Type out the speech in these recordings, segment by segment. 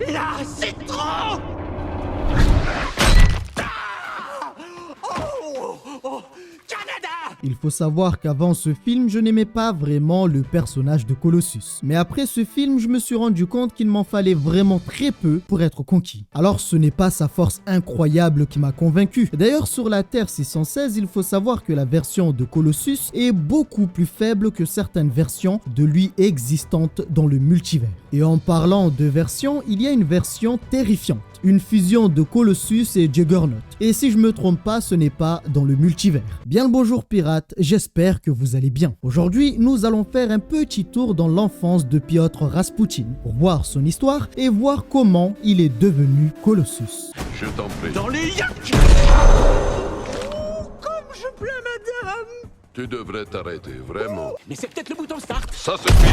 Là, c'est trop! Canada! Il faut savoir qu'avant ce film, je n'aimais pas vraiment le personnage de Colossus. Mais après ce film, je me suis rendu compte qu'il m'en fallait vraiment très peu pour être conquis. Alors ce n'est pas sa force incroyable qui m'a convaincu. D'ailleurs, sur la Terre 616, il faut savoir que la version de Colossus est beaucoup plus faible que certaines versions de lui existantes dans le multivers. Et en parlant de versions, il y a une version terrifiante. Une fusion de Colossus et Juggernaut. Et si je me trompe pas, ce n'est pas dans le multivers. Bien le bonjour pirates, j'espère que vous allez bien. Aujourd'hui, nous allons faire un petit tour dans l'enfance de Piotr Rasputin pour voir son histoire et voir comment il est devenu Colossus. Je t'en prie. Dans les yaks! Comme je plains, madame! Tu devrais t'arrêter, vraiment. Mais c'est peut-être le bouton start! Ça suffit.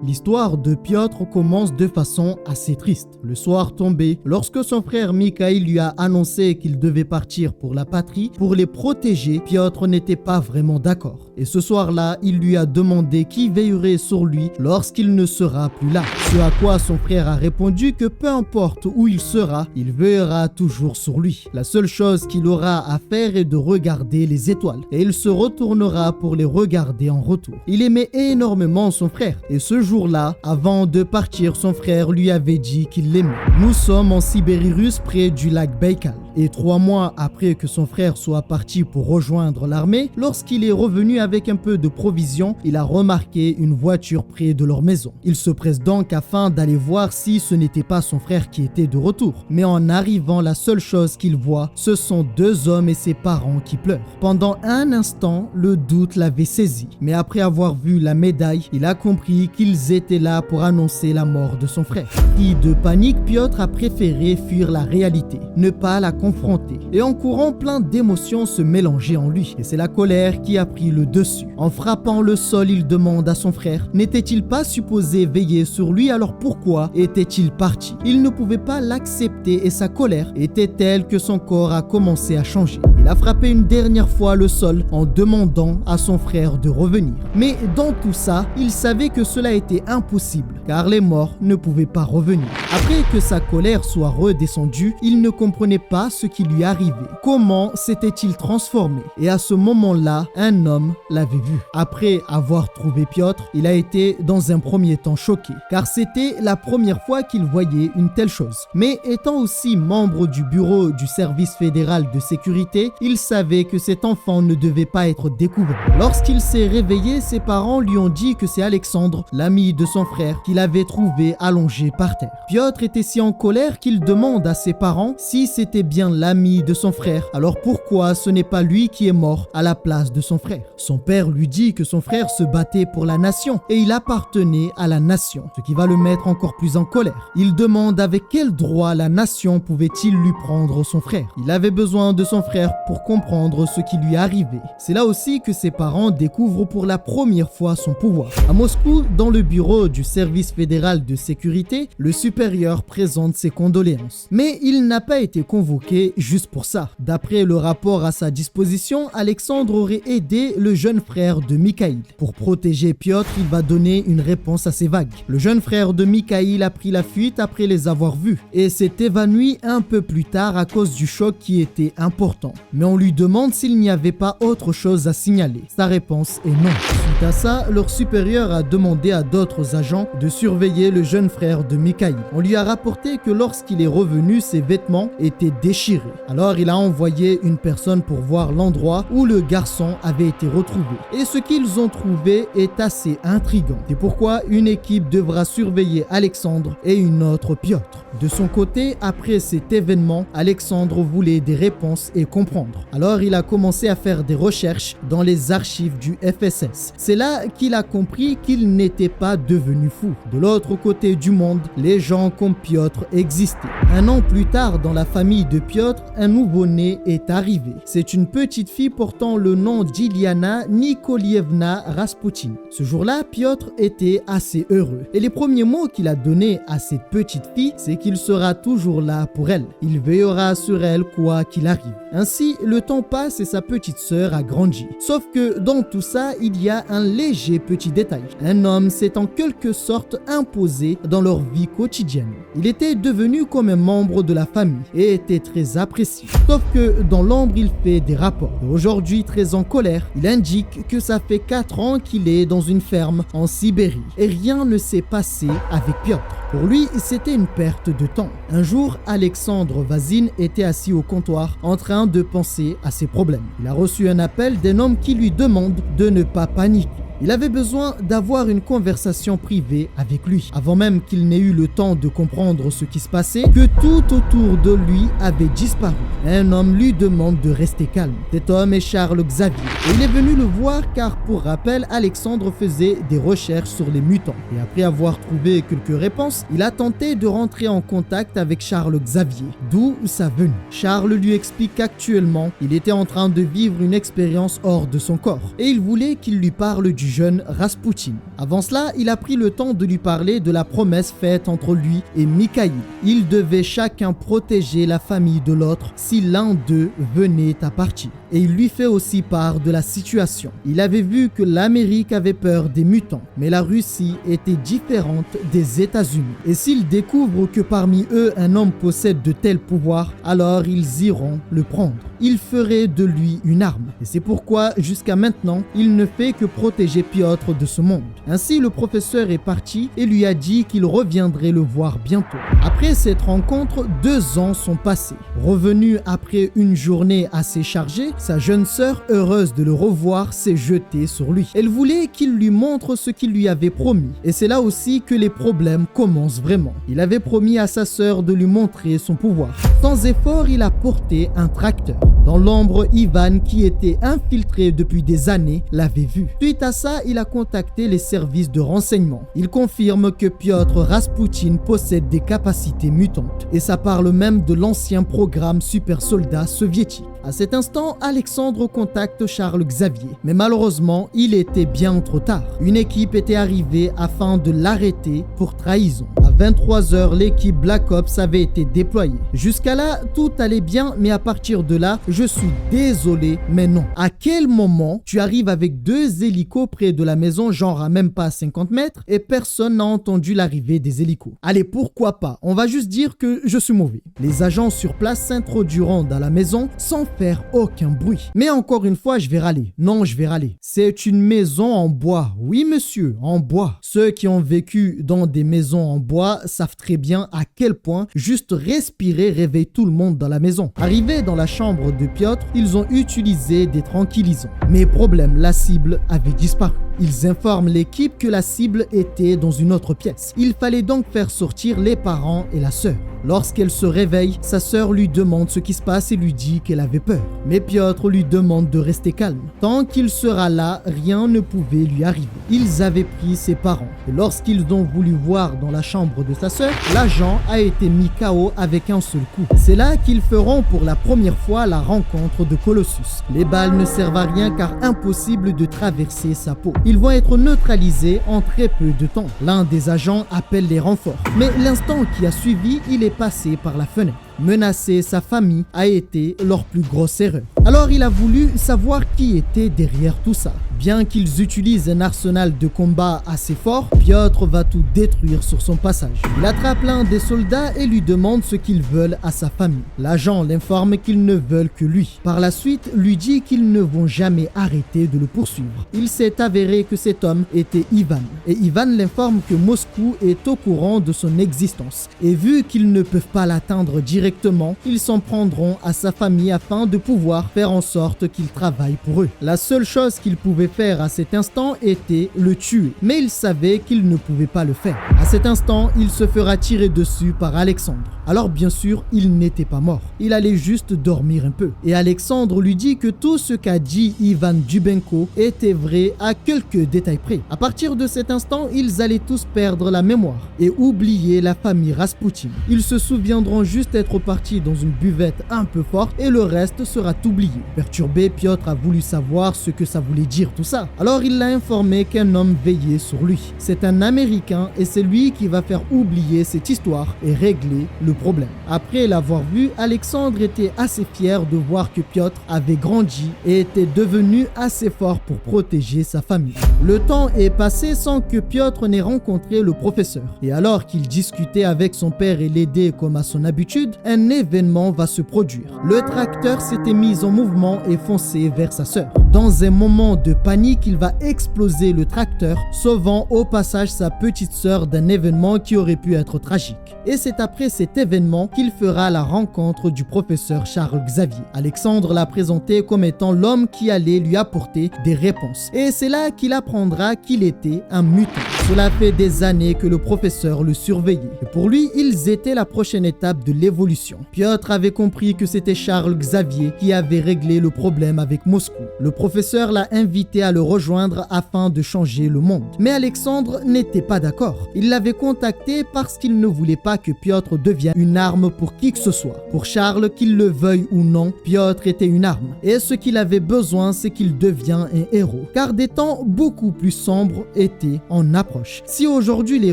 L'histoire de Piotr commence de façon assez triste. Le soir tombé, lorsque son frère Mikhail lui a annoncé qu'il devait partir pour la patrie, pour les protéger, Piotr n'était pas vraiment d'accord. Et ce soir-là, il lui a demandé qui veillerait sur lui lorsqu'il ne sera plus là. Ce à quoi son frère a répondu que peu importe où il sera, il veillera toujours sur lui. La seule chose qu'il aura à faire est de regarder les étoiles. Et il se retournera pour les regarder en retour. Il aimait énormément son frère. Et ce jour-là, avant de partir, son frère lui avait dit qu'il l'aimait. Nous sommes en Sibérie russe près du lac Baïkal. Et 3 mois après que son frère soit parti pour rejoindre l'armée, lorsqu'il est revenu avec un peu de provisions, il a remarqué une voiture près de leur maison. Il se presse donc afin d'aller voir si ce n'était pas son frère qui était de retour. Mais en arrivant, la seule chose qu'il voit, ce sont 2 hommes et ses parents qui pleurent. Pendant un instant, le doute l'avait saisi. Mais après avoir vu la médaille, il a compris qu'ils étaient là pour annoncer la mort de son frère. Pris de panique, Piotr a préféré fuir la réalité, ne pas la confronter. Et en courant, plein d'émotions se mélangeaient en lui. Et c'est la colère qui a pris le dessus. En frappant le sol, il demande à son frère, n'était-il pas supposé veiller sur lui, alors pourquoi était-il parti? Il ne pouvait pas l'accepter et sa colère était telle que son corps a commencé à changer. Il a frappé une dernière fois le sol en demandant à son frère de revenir. Mais dans tout ça, il savait que cela était impossible, car les morts ne pouvaient pas revenir. Après que sa colère soit redescendue, il ne comprenait pas ce qui lui arrivait. Comment s'était-il transformé? Et à ce moment-là, un homme l'avait vu. Après avoir trouvé Piotr, il a été dans un premier temps choqué, car c'était la première fois qu'il voyait une telle chose. Mais étant aussi membre du bureau du service fédéral de sécurité, il savait que cet enfant ne devait pas être découvert. Lorsqu'il s'est réveillé, ses parents lui ont dit que c'est Alexandre, l'ami de son frère, qu'il avait trouvé allongé par terre. Piotr était si en colère qu'il demande à ses parents si c'était bien l'ami de son frère, alors pourquoi ce n'est pas lui qui est mort à la place de son frère? Son père lui dit que son frère se battait pour la nation et il appartenait à la nation, ce qui va le mettre encore plus en colère. Il demande avec quel droit la nation pouvait-il lui prendre son frère. Il avait besoin de son frère pour comprendre ce qui lui arrivait. C'est là aussi que ses parents découvrent pour la première fois son pouvoir. À Moscou, dans le bureau du service fédéral de sécurité, le supérieur présente ses condoléances. Mais il n'a pas été convoqué juste pour ça. D'après le rapport à sa disposition, Alexandre aurait aidé le jeune frère de Mikhail. Pour protéger Piotr, il va donner une réponse assez vague. Le jeune frère de Mikhail a pris la fuite après les avoir vus et s'est évanoui un peu plus tard à cause du choc qui était important. Mais on lui demande s'il n'y avait pas autre chose à signaler. Sa réponse est non. Suite à ça, leur supérieur a demandé à d'autres agents de surveiller le jeune frère de Mikhail. On lui a rapporté que lorsqu'il est revenu, ses vêtements étaient déchirés. Alors il a envoyé une personne pour voir l'endroit où le garçon avait été retrouvé. Et ce qu'ils ont trouvé est assez intriguant. C'est pourquoi une équipe devra surveiller Alexandre et une autre Piotr. De son côté, après cet événement, Alexandre voulait des réponses et comprendre. Alors il a commencé à faire des recherches dans les archives du FSS. C'est là qu'il a compris qu'il n'était pas devenu fou. De l'autre côté du monde, les gens comme Piotr existaient. Un an plus tard, dans la famille de Piotr, un nouveau-né est arrivé. C'est une petite fille portant le nom d'Iliana Nikolievna Rasputin. Ce jour-là, Piotr était assez heureux. Et les premiers mots qu'il a donnés à cette petite fille, c'est qu'il sera toujours là pour elle. Il veillera sur elle quoi qu'il arrive. Ainsi, le temps passe et sa petite sœur a grandi. Sauf que dans tout ça, il y a un léger petit détail. Un homme s'est en quelque sorte imposé dans leur vie quotidienne. Il était devenu comme un membre de la famille et était très apprécié. Sauf que dans l'ombre, il fait des rapports. Et aujourd'hui, très en colère, il indique que ça fait 4 ans qu'il est dans une ferme en Sibérie et rien ne s'est passé avec Piotr. Pour lui, c'était une perte de temps. Un jour, Alexandre Vazin était assis au comptoir en train de penser à ses problèmes. Il a reçu un appel d'un homme qui lui demande de ne pas paniquer. Il avait besoin d'avoir une conversation privée avec lui. Avant même qu'il n'ait eu le temps de comprendre ce qui se passait, que tout autour de lui avait disparu. Un homme lui demande de rester calme. Cet homme est Charles Xavier. Et il est venu le voir car, pour rappel, Alexandre faisait des recherches sur les mutants. Et après avoir trouvé quelques réponses, il a tenté de rentrer en contact avec Charles Xavier, d'où sa venue. Charles lui explique qu'actuellement, il était en train de vivre une expérience hors de son corps. Et il voulait qu'il lui parle du jeune Rasputin. Avant cela, il a pris le temps de lui parler de la promesse faite entre lui et Mikhail. Ils devaient chacun protéger la famille de l'autre si l'un d'eux venait à partir. Et il lui fait aussi part de la situation. Il avait vu que l'Amérique avait peur des mutants, mais la Russie était différente des États-Unis. Et s'ils découvrent que parmi eux un homme possède de tels pouvoirs, alors ils iront le prendre. Ils feraient de lui une arme. Et c'est pourquoi, jusqu'à maintenant, il ne fait que protéger Piotr de ce monde. Ainsi, le professeur est parti et lui a dit qu'il reviendrait le voir bientôt. Après cette rencontre, 2 ans sont passés. Revenu après une journée assez chargée, sa jeune sœur, heureuse de le revoir, s'est jetée sur lui. Elle voulait qu'il lui montre ce qu'il lui avait promis. Et c'est là aussi que les problèmes commencent vraiment. Il avait promis à sa sœur de lui montrer son pouvoir. Sans effort, il a porté un tracteur. Dans l'ombre, Ivan, qui était infiltré depuis des années, l'avait vu. Suite à ça, il a contacté les services de renseignement. Il confirme que Piotr Rasputin possède des capacités mutantes. Et ça parle même de l'ancien programme super soldat soviétique. À cet instant, Alexandre contacte Charles Xavier. Mais malheureusement, il était bien trop tard. Une équipe était arrivée afin de l'arrêter pour trahison. À 23h, l'équipe Black Ops avait été déployée. Jusqu'à là, tout allait bien, mais à partir de là, je suis désolé, mais non. À quel moment tu arrives avec 2 hélicos près de la maison, genre à même pas 50 mètres, et personne n'a entendu l'arrivée des hélicos? Allez, pourquoi pas? On va juste dire que je suis mauvais. Les agents sur place s'introduiront dans la maison sans faire aucun bruit. Mais encore une fois, je vais râler. Non, je vais râler. C'est une maison en bois. Oui, monsieur, en bois. Ceux qui ont vécu dans des maisons en bois savent très bien à quel point juste respirer réveille tout le monde dans la maison. Arrivés dans la chambre de Piotr, ils ont utilisé des tranquillisants. Mais problème, la cible avait disparu. Ils informent l'équipe que la cible était dans une autre pièce. Il fallait donc faire sortir les parents et la sœur. Lorsqu'elle se réveille, sa sœur lui demande ce qui se passe et lui dit qu'elle avait peur. Mais Piotr lui demande de rester calme. Tant qu'il sera là, rien ne pouvait lui arriver. Ils avaient pris ses parents. Et lorsqu'ils ont voulu voir dans la chambre de sa sœur, l'agent a été mis KO avec un seul coup. C'est là qu'ils feront pour la première fois la rencontre de Colossus. Les balles ne servent à rien car impossible de traverser sa peau. Ils vont être neutralisés en très peu de temps. L'un des agents appelle les renforts. Mais l'instant qui a suivi, il est passé par la fenêtre. Menacer sa famille a été leur plus grosse erreur. Alors il a voulu savoir qui était derrière tout ça. Bien qu'ils utilisent un arsenal de combat assez fort, Piotr va tout détruire sur son passage. Il attrape l'un des soldats et lui demande ce qu'ils veulent à sa famille. L'agent l'informe qu'ils ne veulent que lui. Par la suite, lui dit qu'ils ne vont jamais arrêter de le poursuivre. Il s'est avéré que cet homme était Ivan. Et Ivan l'informe que Moscou est au courant de son existence. Et vu qu'ils ne peuvent pas l'atteindre directement, ils s'en prendront à sa famille afin de pouvoir faire en sorte qu'il travaille pour eux. La seule chose qu'ils pouvaient faire à cet instant était le tuer, mais il savait qu'il ne pouvait pas le faire. À cet instant, il se fera tirer dessus par Alexandre. Alors bien sûr, il n'était pas mort. Il allait juste dormir un peu. Et Alexandre lui dit que tout ce qu'a dit Ivan Dubenko était vrai à quelques détails près. À partir de cet instant, ils allaient tous perdre la mémoire et oublier la famille Rasputin. Ils se souviendront juste être être parti dans une buvette un peu forte et le reste sera oublié. Perturbé, Piotr a voulu savoir ce que ça voulait dire tout ça. Alors il l'a informé qu'un homme veillait sur lui. C'est un Américain et c'est lui qui va faire oublier cette histoire et régler le problème. Après l'avoir vu, Alexandre était assez fier de voir que Piotr avait grandi et était devenu assez fort pour protéger sa famille. Le temps est passé sans que Piotr n'ait rencontré le professeur. Et alors qu'il discutait avec son père et l'aidait comme à son habitude, un événement va se produire. Le tracteur s'était mis en mouvement et fonçait vers sa sœur. Dans un moment de panique, il va exploser le tracteur, sauvant au passage sa petite sœur d'un événement qui aurait pu être tragique. Et c'est après cet événement qu'il fera la rencontre du professeur Charles Xavier. Alexandre l'a présenté comme étant l'homme qui allait lui apporter des réponses. Et c'est là qu'il apprendra qu'il était un mutant. Cela fait des années que le professeur le surveillait. Et pour lui, ils étaient la prochaine étape de l'évolution. Piotr avait compris que c'était Charles Xavier qui avait réglé le problème avec Moscou. Le professeur l'a invité à le rejoindre afin de changer le monde. Mais Alexandre n'était pas d'accord. Il l'avait contacté parce qu'il ne voulait pas que Piotr devienne une arme pour qui que ce soit. Pour Charles, qu'il le veuille ou non, Piotr était une arme. Et ce qu'il avait besoin, c'est qu'il devienne un héros. Car des temps beaucoup plus sombres étaient en approche. Si aujourd'hui les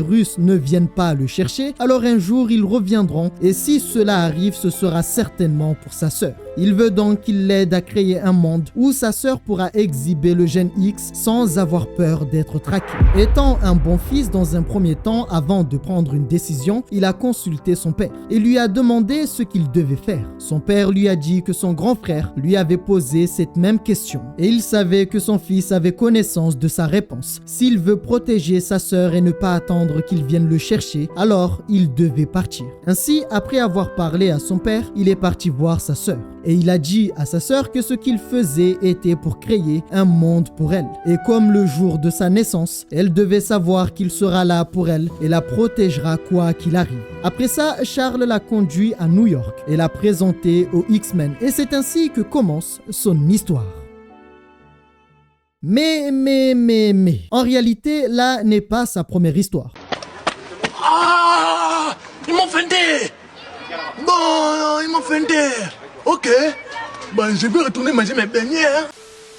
Russes ne viennent pas le chercher, alors un jour ils reviendront. Et si cela arrive, ce sera certainement pour sa sœur. Il veut donc qu'il l'aide à créer un monde où sa sœur pourra exhiber le gène X sans avoir peur d'être traqué. Étant un bon fils dans un premier temps, avant de prendre une décision, il a consulté son père et lui a demandé ce qu'il devait faire. Son père lui a dit que son grand frère lui avait posé cette même question et il savait que son fils avait connaissance de sa réponse. S'il veut protéger sa sœur et ne pas attendre qu'il vienne le chercher, alors il devait partir. Ainsi, après avoir parlé à son père, il est parti voir sa sœur. Et il a dit à sa sœur que ce qu'il faisait était pour créer un monde pour elle. Et comme le jour de sa naissance, elle devait savoir qu'il sera là pour elle et la protégera quoi qu'il arrive. Après ça, Charles l'a conduit à New York et l'a présenté aux X-Men. Et c'est ainsi que commence son histoire. Mais. En réalité, là n'est pas sa première histoire. Ah! Ils m'ont fendé! Bon, ils m'ont fendé! Ok, ben je vais retourner manger mes beignets. Hein.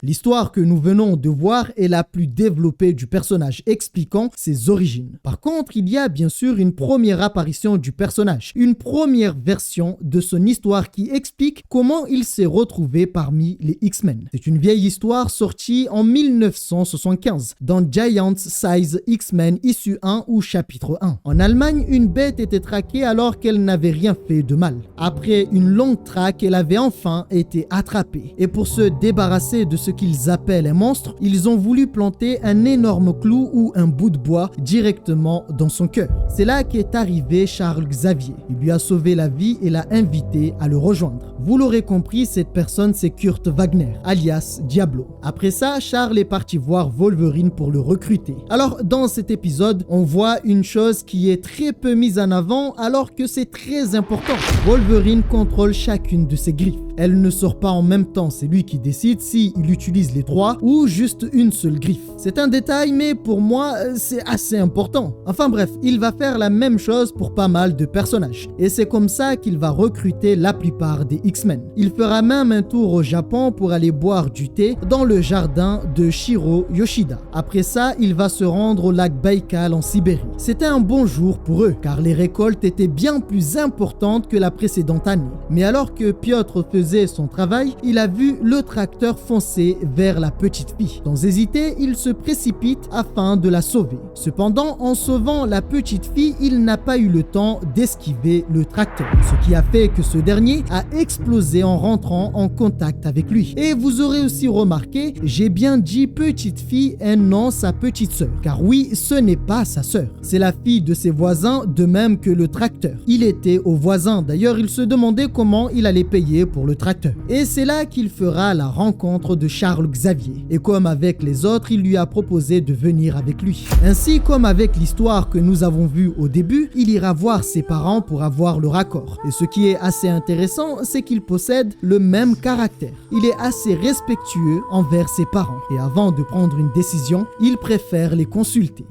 L'histoire que nous venons de voir est la plus développée du personnage, expliquant ses origines. Par contre, il y a bien sûr une première apparition du personnage, une première version de son histoire qui explique comment il s'est retrouvé parmi les X-Men. C'est une vieille histoire sortie en 1975 dans Giant Size X-Men issue 1 ou chapitre 1. En Allemagne, une bête était traquée alors qu'elle n'avait rien fait de mal. Après une longue traque, elle avait enfin été attrapée. Et pour se débarrasser de ce qu'ils appellent un monstre, ils ont voulu planter un énorme clou ou un bout de bois directement dans son cœur. C'est là qu'est arrivé Charles Xavier. Il lui a sauvé la vie et l'a invité à le rejoindre. Vous l'aurez compris, cette personne c'est Kurt Wagner, alias Diablo. Après ça, Charles est parti voir Wolverine pour le recruter. Alors dans cet épisode, on voit une chose qui est très peu mise en avant alors que c'est très important. Wolverine contrôle chacune de ses griffes. Elle ne sort pas en même temps, c'est lui qui décide si il utilise les trois ou juste une seule griffe. C'est un détail, mais pour moi, c'est assez important. Enfin bref, il va faire la même chose pour pas mal de personnages. Et c'est comme ça qu'il va recruter la plupart des X-Men. Il fera même un tour au Japon pour aller boire du thé dans le jardin de Shiro Yoshida. Après ça, il va se rendre au lac Baïkal en Sibérie. C'était un bon jour pour eux, car les récoltes étaient bien plus importantes que la précédente année. Mais alors que Piotr faisait son travail, il a vu le tracteur foncer vers la petite fille. Sans hésiter, il se précipite afin de la sauver. Cependant, en sauvant la petite fille, il n'a pas eu le temps d'esquiver le tracteur, ce qui a fait que ce dernier a explosé en rentrant en contact avec lui. Et vous aurez aussi remarqué, j'ai bien dit petite fille et non sa petite sœur, car oui, ce n'est pas sa sœur, c'est la fille de ses voisins, de même que le tracteur. Il était au voisin, d'ailleurs il se demandait comment il allait payer pour le tracteur. Et c'est là qu'il fera la rencontre de Charles Xavier. Et comme avec les autres, il lui a proposé de venir avec lui. Ainsi, comme avec l'histoire que nous avons vue au début, il ira voir ses parents pour avoir le raccord. Et ce qui est assez intéressant, c'est qu'il possède le même caractère. Il est assez respectueux envers ses parents. Et avant de prendre une décision, il préfère les consulter.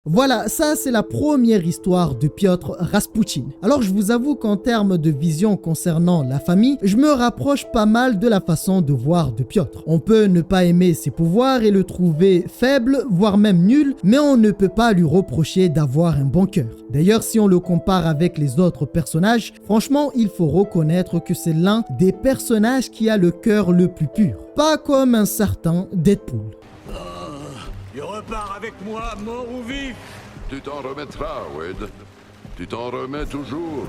Voilà, ça c'est la première histoire de Piotr Raspoutine. Alors je vous avoue qu'en termes de vision concernant la famille, je me rapproche pas mal de la façon de voir de Piotr. On peut ne pas aimer ses pouvoirs et le trouver faible, voire même nul, mais on ne peut pas lui reprocher d'avoir un bon cœur. D'ailleurs, si on le compare avec les autres personnages, franchement, il faut reconnaître que c'est l'un des personnages qui a le cœur le plus pur. Pas comme un certain Deadpool. Tu repars avec moi, mort ou vif. Tu t'en remettras, Wade. Tu t'en remets toujours.